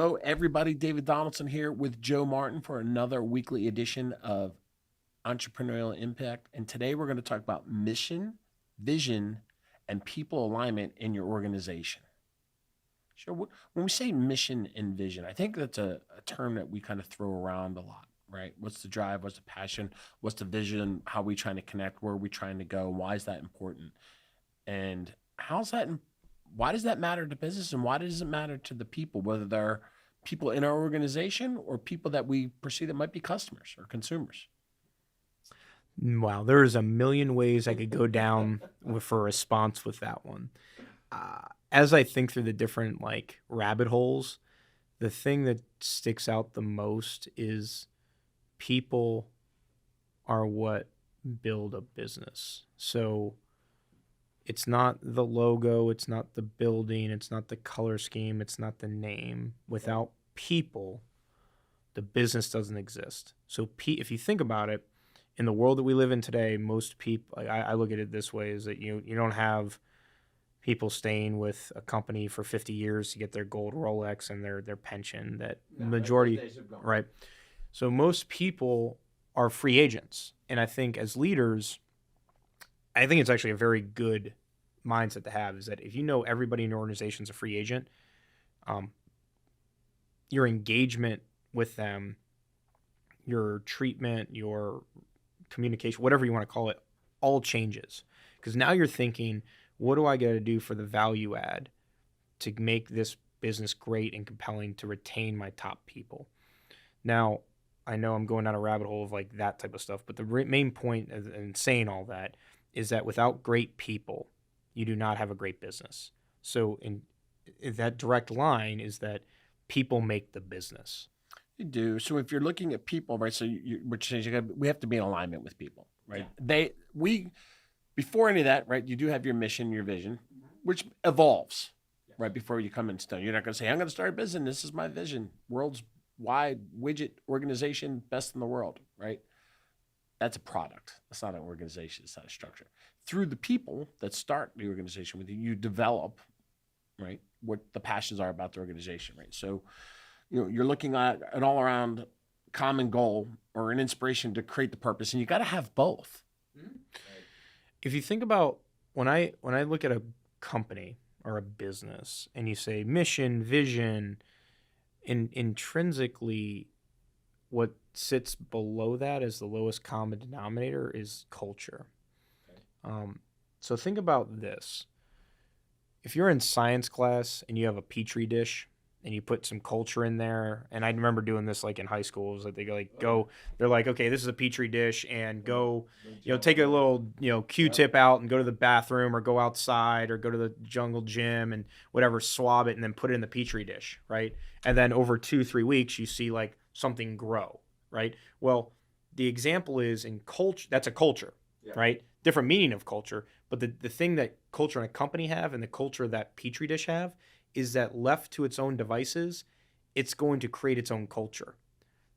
Hello, everybody. David Donaldson here with Joe Martin for another weekly edition of Entrepreneurial Impact. And today we're going to talk about mission, vision, and people alignment in your organization. Sure. When we say mission and vision, I think that's a term that we kind of throw around a lot, right? What's the drive? What's the passion? What's the vision? How are we trying to connect? Where are we trying to go? Why is that important? And why does that matter to business, and why does it matter to the people, whether they're people in our organization or people that we perceive that might be customers or consumers? Wow, there's a million ways I could go down for a response with that one. As I think through the different rabbit holes, the thing that sticks out the most is people are what build a business. So it's not the logo, it's not the building, it's not the color scheme, it's not the name. Without people, the business doesn't exist. So if you think about it, in the world that we live in today, most people, I look at it this way, is that you don't have people staying with a company for 50 years to get their gold Rolex and their pension. That majority, right? So most people are free agents. And I think as leaders, I think it's actually a very good mindset to have, is that if you know everybody in your organization is a free agent, your engagement with them, your treatment, your communication, whatever you want to call it, all changes. Because now you're thinking, what do I got to do for the value add to make this business great and compelling to retain my top people? Now, I know I'm going down a rabbit hole of that type of stuff, but the main point in saying all that is that without great people, you do not have a great business. So in that direct line is that people make the business. You do. So if you're looking at people, right? So we have to be in alignment with people, right? Yeah. Before any of that, right? You do have your mission, your vision, which evolves, right? Before you come in stone, you're not going to say, "I'm going to start a business. This is my vision. World's wide widget organization, best in the world," right? That's a product. That's not an organization. It's not a structure. Through the people that start the organization with you, you develop, right, what the passions are about the organization, right? So, you're looking at an all-around common goal or an inspiration to create the purpose, and you got to have both. Mm-hmm. If you think about when I look at a company or a business and you say mission, vision, intrinsically, what sits below that as the lowest common denominator is culture. Okay. So think about this. If you're in science class and you have a petri dish and you put some culture in there, and I remember doing this in high school, is that they they're like, okay, this is a petri dish, and go, take a little, Q-tip out and go to the bathroom or go outside or go to the jungle gym and whatever, swab it and then put it in the petri dish, right? And then over 2-3 weeks, you see something grow, right? Well, the example is in culture, that's a culture, right? Different meaning of culture, but the thing that culture in a company have and the culture that petri dish have is that left to its own devices, it's going to create its own culture.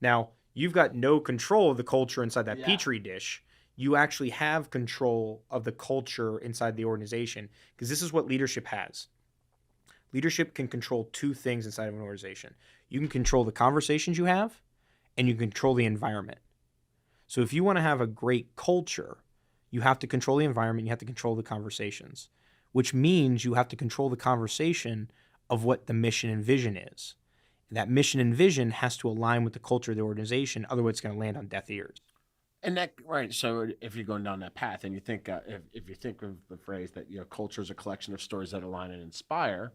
Now, you've got no control of the culture inside that petri dish. You actually have control of the culture inside the organization, because this is what leadership has. Leadership can control two things inside of an organization. You can control the conversations you have, and you can control the environment. So if you want to have a great culture, you have to control the environment, you have to control the conversations, which means you have to control the conversation of what the mission and vision is. And that mission and vision has to align with the culture of the organization, otherwise it's going to land on deaf ears. And that, right, so if you're going down that path and you think, if you think of the phrase that, culture is a collection of stories that align and inspire,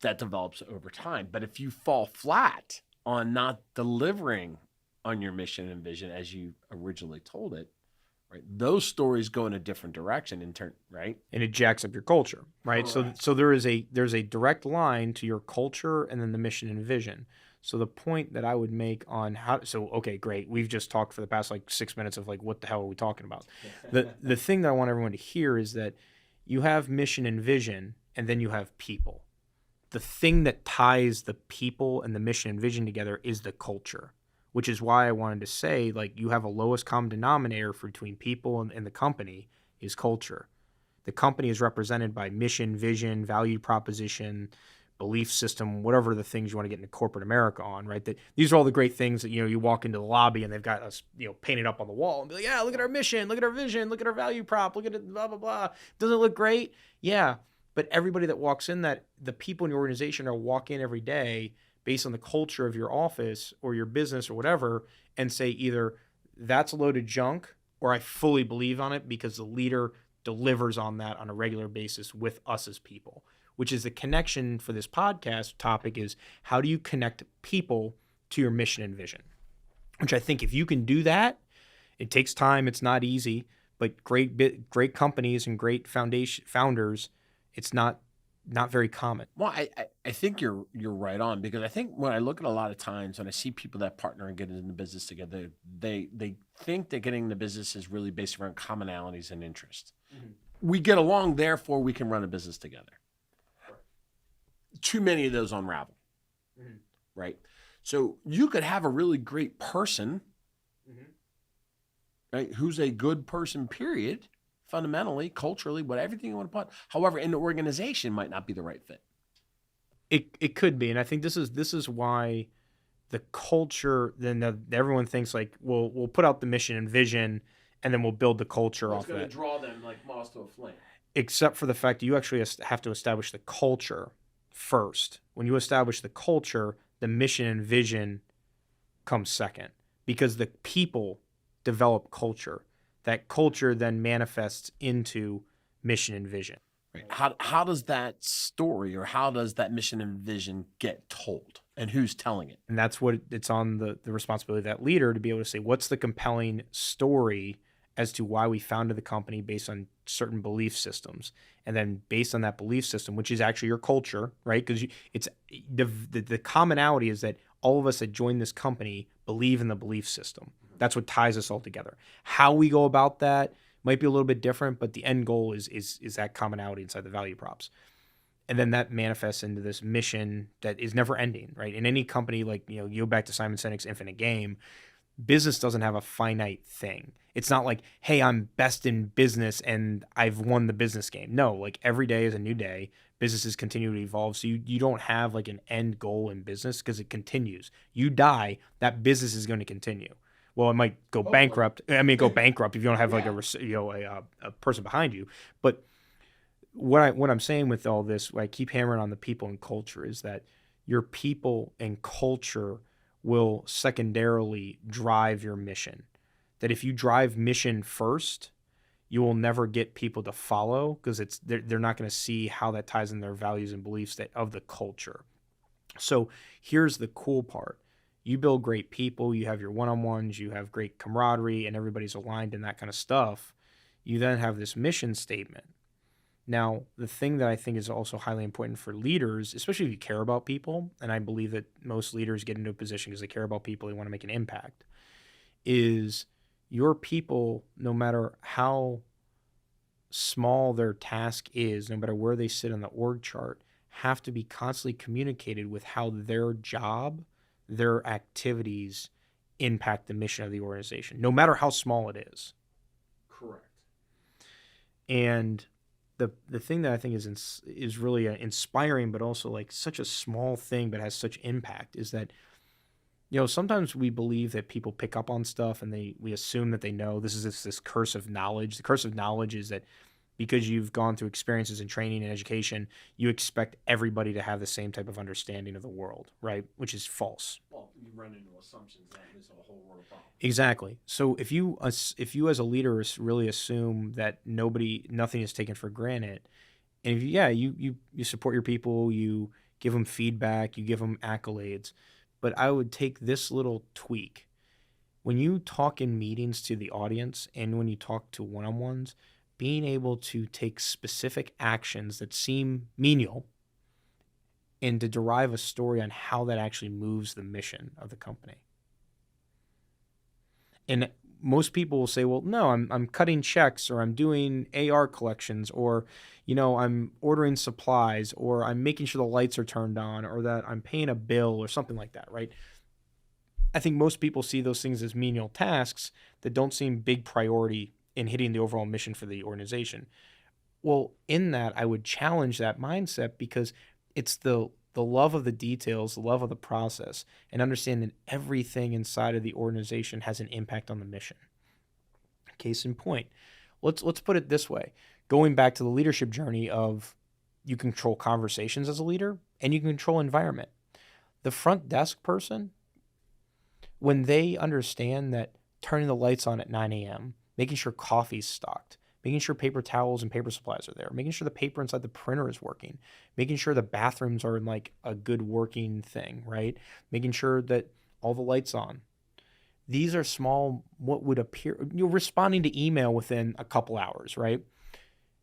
that develops over time. But if you fall flat on not delivering on your mission and vision as you originally told it, right, those stories go in a different direction in turn, right? And it jacks up your culture, right? Correct. So there's a direct line to your culture and then the mission and vision. So the point that I would make on okay, great. We've just talked for the past 6 minutes of what the hell are we talking about? The thing that I want everyone to hear is that you have mission and vision, and then you have people. The thing that ties the people and the mission and vision together is the culture, which is why I wanted to say, you have a lowest common denominator between people and the company is culture. The company is represented by mission, vision, value proposition, belief system, whatever the things you want to get into corporate America on, right? That these are all the great things that, you walk into the lobby and they've got us, painted up on the wall and be like, yeah, look at our mission, look at our vision, look at our value prop, look at it, blah, blah, blah. Doesn't it look great? Yeah. But everybody that walks in, that the people in your organization are walk in every day based on the culture of your office or your business or whatever, and say either that's a load of junk or I fully believe on it because the leader delivers on that on a regular basis with us as people, which is the connection for this podcast topic is how do you connect people to your mission and vision, which I think if you can do that, it takes time. It's not easy, but great companies and great founders, it's not very common. Well, I think you're right on, because I think when I look at a lot of times when I see people that partner and get into business together, they think that getting into business is really based around commonalities and interests. Mm-hmm. We get along, therefore we can run a business together. Right. Too many of those unravel, mm-hmm. right? So you could have a really great person, mm-hmm. right, who's a good person, period, fundamentally, culturally, everything you want to put. However, in the organization might not be the right fit. It could be, and I think this is why the culture. Then everyone thinks like, we'll put out the mission and vision, and then we'll build the culture off of it. It's going to draw them like moths to a flame. Except for the fact that you actually have to establish the culture first. When you establish the culture, the mission and vision comes second, because the people develop culture. That culture then manifests into mission and vision. Right. How does that story, or how does that mission and vision get told, and who's telling it? And that's what it's on the responsibility of that leader to be able to say, what's the compelling story as to why we founded the company based on certain belief systems. And then based on that belief system, which is actually your culture, right? Because it's the commonality is that all of us that join this company believe in the belief system. That's what ties us all together. How we go about that might be a little bit different, but the end goal is that commonality inside the value props. And then that manifests into this mission that is never ending, right? In any company, like, you go back to Simon Sinek's Infinite Game, business doesn't have a finite thing. It's not like, hey, I'm best in business and I've won the business game. No, like every day is a new day. Businesses continue to evolve. So you don't have like an end goal in business because it continues. You die, that business is going to continue. Well, it might go bankrupt. I mean, go bankrupt if you don't have like a person behind you. But what I'm saying with all this, I keep hammering on the people and culture, is that your people and culture will secondarily drive your mission. That if you drive mission first, you will never get people to follow because they're not going to see how that ties in their values and beliefs of the culture. So here's the cool part. You build great people, you have your one-on-ones, you have great camaraderie, and everybody's aligned in that kind of stuff. You then have this mission statement. Now, the thing that I think is also highly important for leaders, especially if you care about people, and I believe that most leaders get into a position because they care about people, they want to make an impact, is your people, no matter how small their task is, no matter where they sit on the org chart, have to be constantly communicated with how their job, their activities impact the mission of the organization, no matter how small it is. Correct. And the thing that I think is really inspiring, but also like such a small thing, but has such impact, is that, sometimes we believe that people pick up on stuff and we assume that they know. This is this curse of knowledge. The curse of knowledge is that because you've gone through experiences in training and education, you expect everybody to have the same type of understanding of the world, right? Which is false. Well, you run into assumptions that there's a whole world of problems. Exactly. So if you as a leader really assume that nothing is taken for granted, and if you support your people, you give them feedback, you give them accolades, but I would take this little tweak. When you talk in meetings to the audience and when you talk to one-on-ones, being able to take specific actions that seem menial and to derive a story on how that actually moves the mission of the company. And most people will say, well, no, I'm cutting checks, or I'm doing AR collections, or, I'm ordering supplies, or I'm making sure the lights are turned on, or that I'm paying a bill or something like that, right? I think most people see those things as menial tasks that don't seem big priority in hitting the overall mission for the organization. Well, in that, I would challenge that mindset, because it's the the love of the details, the love of the process, and understanding everything inside of the organization has an impact on the mission. Case in point, let's put it this way. Going back to the leadership journey of you control conversations as a leader and you can control environment. The front desk person, when they understand that turning the lights on at 9 a.m., making sure coffee's stocked, making sure paper towels and paper supplies are there, making sure the paper inside the printer is working, making sure the bathrooms are in like a good working thing, right? Making sure that all the lights on. These are small, what would appear, you're responding to email within a couple hours, right?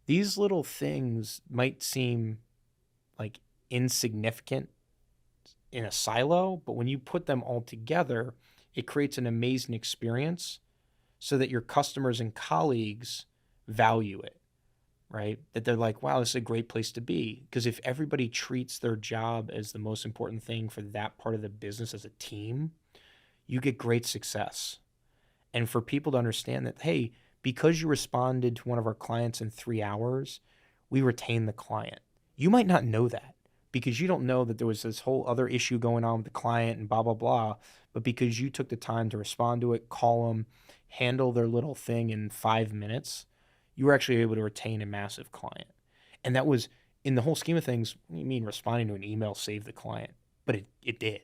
These little things might seem like insignificant in a silo, but when you put them all together, it creates an amazing experience so that your customers and colleagues value it, right? That they're like, wow, this is a great place to be. Because if everybody treats their job as the most important thing for that part of the business as a team, you get great success. And for people to understand that, hey, because you responded to one of our clients in 3 hours, we retain the client. You might not know that because you don't know that there was this whole other issue going on with the client and blah, blah, blah. But because you took the time to respond to it, call them, handle their little thing in 5 minutes, you were actually able to retain a massive client. And that was, in the whole scheme of things, what do you mean responding to an email saved the client? But it did.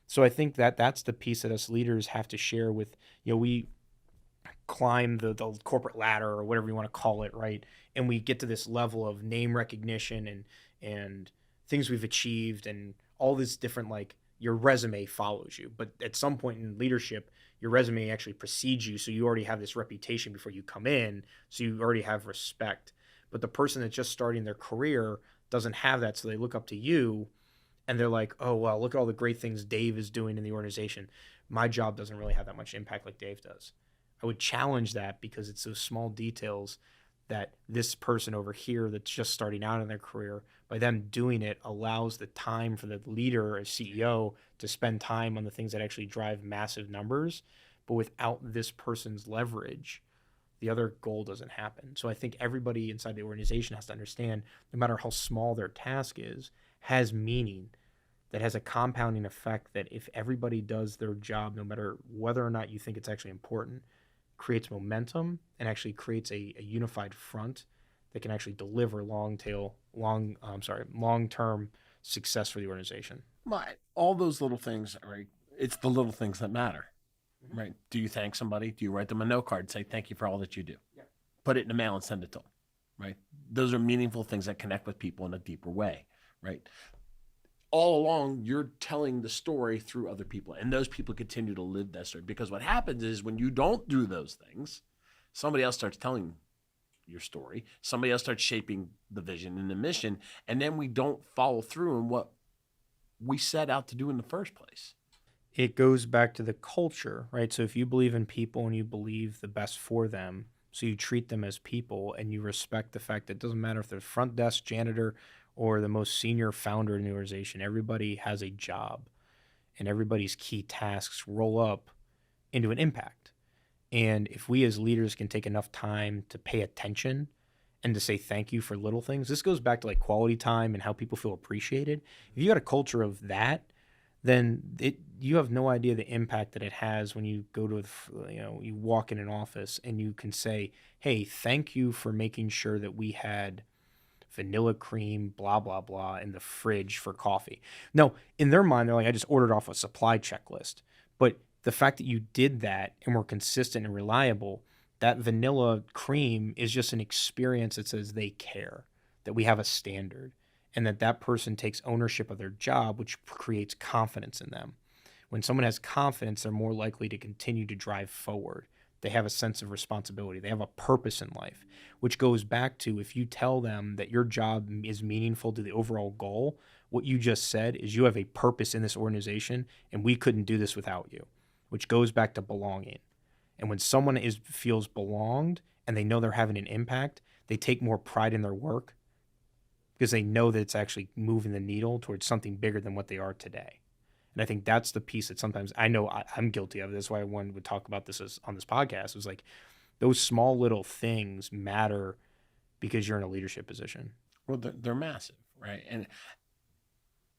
So I think that that's the piece that us leaders have to share with, we climb the corporate ladder or whatever you want to call it, right? And we get to this level of name recognition and things we've achieved and all this different, like, your resume follows you. But at some point in leadership, your resume actually precedes you. So you already have this reputation before you come in. So you already have respect. But the person that's just starting their career doesn't have that. So they look up to you and they're like, oh, well, look at all the great things Dave is doing in the organization. My job doesn't really have that much impact like Dave does. I would challenge that because it's those small details that this person over here that's just starting out in their career, by them doing it, allows the time for the leader or CEO to spend time on the things that actually drive massive numbers. But without this person's leverage, the other goal doesn't happen. So I think everybody inside the organization has to understand, no matter how small their task is, has meaning, that has a compounding effect, that if everybody does their job, no matter whether or not you think it's actually important, creates momentum and actually creates a unified front that can actually deliver long-term success for the organization. All those little things, right? It's the little things that matter, right? Do you thank somebody? Do you write them a note card and say, thank you for all that you do? Yeah. Put it in the mail and send it to them, right? Those are meaningful things that connect with people in a deeper way, right? All along, you're telling the story through other people, and those people continue to live that story. Because what happens is when you don't do those things, somebody else starts telling your story, somebody else starts shaping the vision and the mission, and then we don't follow through on what we set out to do in the first place. It goes back to the culture, right? So if you believe in people and you believe the best for them, so you treat them as people and you respect the fact that it doesn't matter if they're front desk janitor or the most senior founder in the organization, everybody has a job and everybody's key tasks roll up into an impact. And if we as leaders can take enough time to pay attention and to say thank you for little things, this goes back to like quality time and how people feel appreciated. If you got a culture of that, then you have no idea the impact that it has when you go to, you walk in an office and you can say, hey, thank you for making sure that we had vanilla cream, blah, blah, blah, in the fridge for coffee. No, in their mind, they're like, I just ordered off a supply checklist. But the fact that you did that and were consistent and reliable, that vanilla cream is just an experience that says they care, that we have a standard, and that person takes ownership of their job, which creates confidence in them. When someone has confidence, they're more likely to continue to drive forward. They have a sense of responsibility. They have a purpose in life, which goes back to, if you tell them that your job is meaningful to the overall goal, what you just said is you have a purpose in this organization and we couldn't do this without you, which goes back to belonging. And when someone feels belonged and they know they're having an impact, they take more pride in their work because they know that it's actually moving the needle towards something bigger than what they are today. And I think that's the piece that sometimes I know I'm guilty of. That's why I wanted to talk about this on this podcast. It was like those small little things matter because you're in a leadership position. Well, they're massive, right? And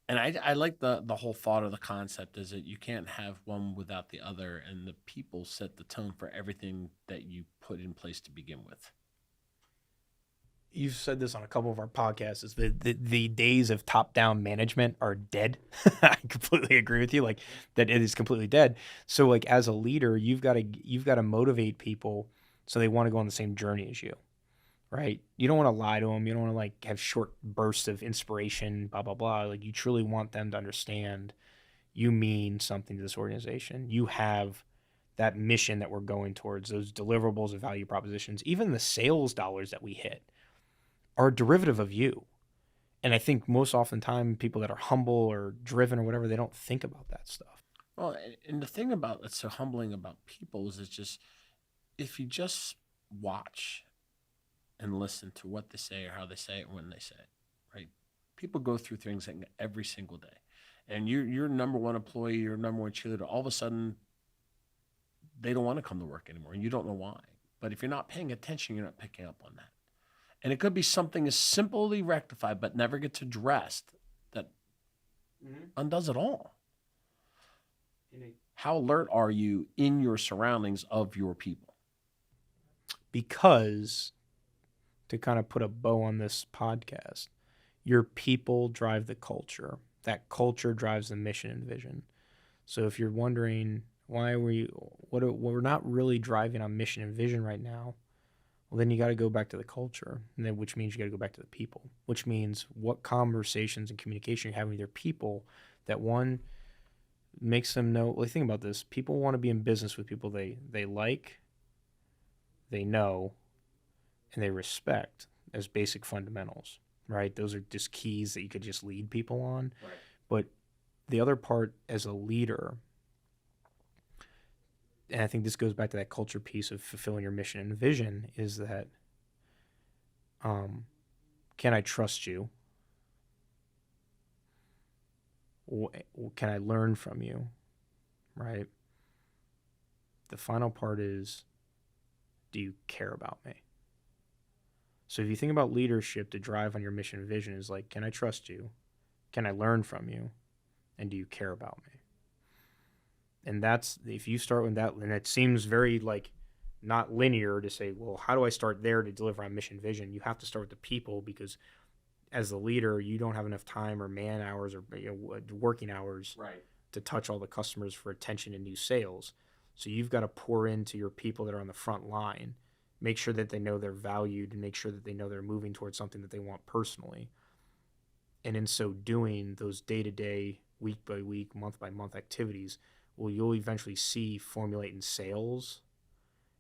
And I like the whole thought of the concept is that you can't have one without the other, and the people set the tone for everything that you put in place to begin with. You've said this on a couple of our podcasts, is the days of top-down management are dead. I completely agree with you, like that it is completely dead. So like as a leader, you've got to motivate people so they want to go on the same journey as you, right? You don't want to lie to them. You don't want to like have short bursts of inspiration, blah blah blah. Like you truly want them to understand you mean something to this organization. You have that mission that we're going towards, those deliverables and value propositions, even the sales dollars that we hit are a derivative of you. And I think most oftentimes people that are humble or driven or whatever, they don't think about that stuff. Well, and the thing about that's so humbling about people is it's just if you just watch and listen to what they say or how they say it when they say it, right? People go through things like every single day. And you're number one employee, you're number one cheerleader, all of a sudden they don't want to come to work anymore and you don't know why. But if you're not paying attention, you're not picking up on that. And it could be something as simply rectified but never gets addressed that undoes it all. How alert are you in your surroundings of your people? Because to kind of put a bow on this podcast, your people drive the culture. That culture drives the mission and vision. So if you're wondering why we're not really driving on mission and vision right now, well, then you got to go back to the culture, and then which means you got to go back to the people, which means what conversations and communication you're having with your people that one makes them know. Well, think about this: people want to be in business with people they like, they know, and they respect as basic fundamentals, right? Those are just keys that you could just lead people on. Right. But the other part as a leader, and I think this goes back to that culture piece of fulfilling your mission and vision, is that can I trust you? Can I learn from you? Right? The final part is, do you care about me? So if you think about leadership to drive on your mission and vision is like, can I trust you? Can I learn from you? And do you care about me? And that's, if you start with that, and it seems very like not linear to say, well, how do I start there to deliver on mission vision? You have to start with the people, because as the leader, you don't have enough time or man hours or working hours to touch all the customers for attention and new sales. So you've got to pour into your people that are on the front line, make sure that they know they're valued, and make sure that they know they're moving towards something that they want personally. And in so doing, those day-to-day, week-by-week, month-by-month activities, well, you'll eventually see formulate in sales,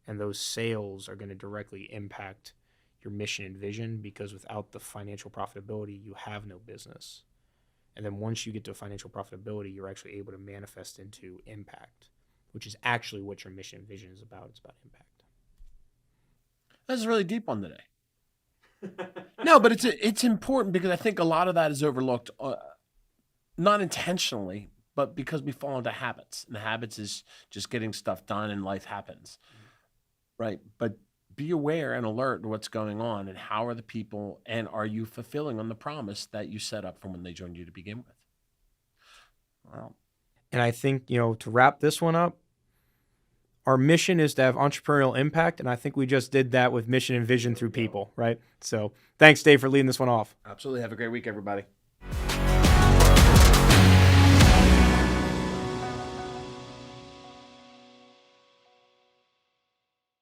and those sales are going to directly impact your mission and vision, because without the financial profitability, you have no business. And then once you get to financial profitability, you're actually able to manifest into impact, which is actually what your mission and vision is about. It's about impact. That's a really deep one today. No, but it's important because I think a lot of that is overlooked, not intentionally, but because we fall into habits, and the habits is just getting stuff done and life happens, right? But be aware and alert to what's going on and how are the people, and are you fulfilling on the promise that you set up from when they joined you to begin with? Well, and I think, to wrap this one up, our mission is to have entrepreneurial impact, and I think we just did that with mission and vision through people, right? So thanks, Dave, for leading this one off. absolutely. Have a great week, everybody.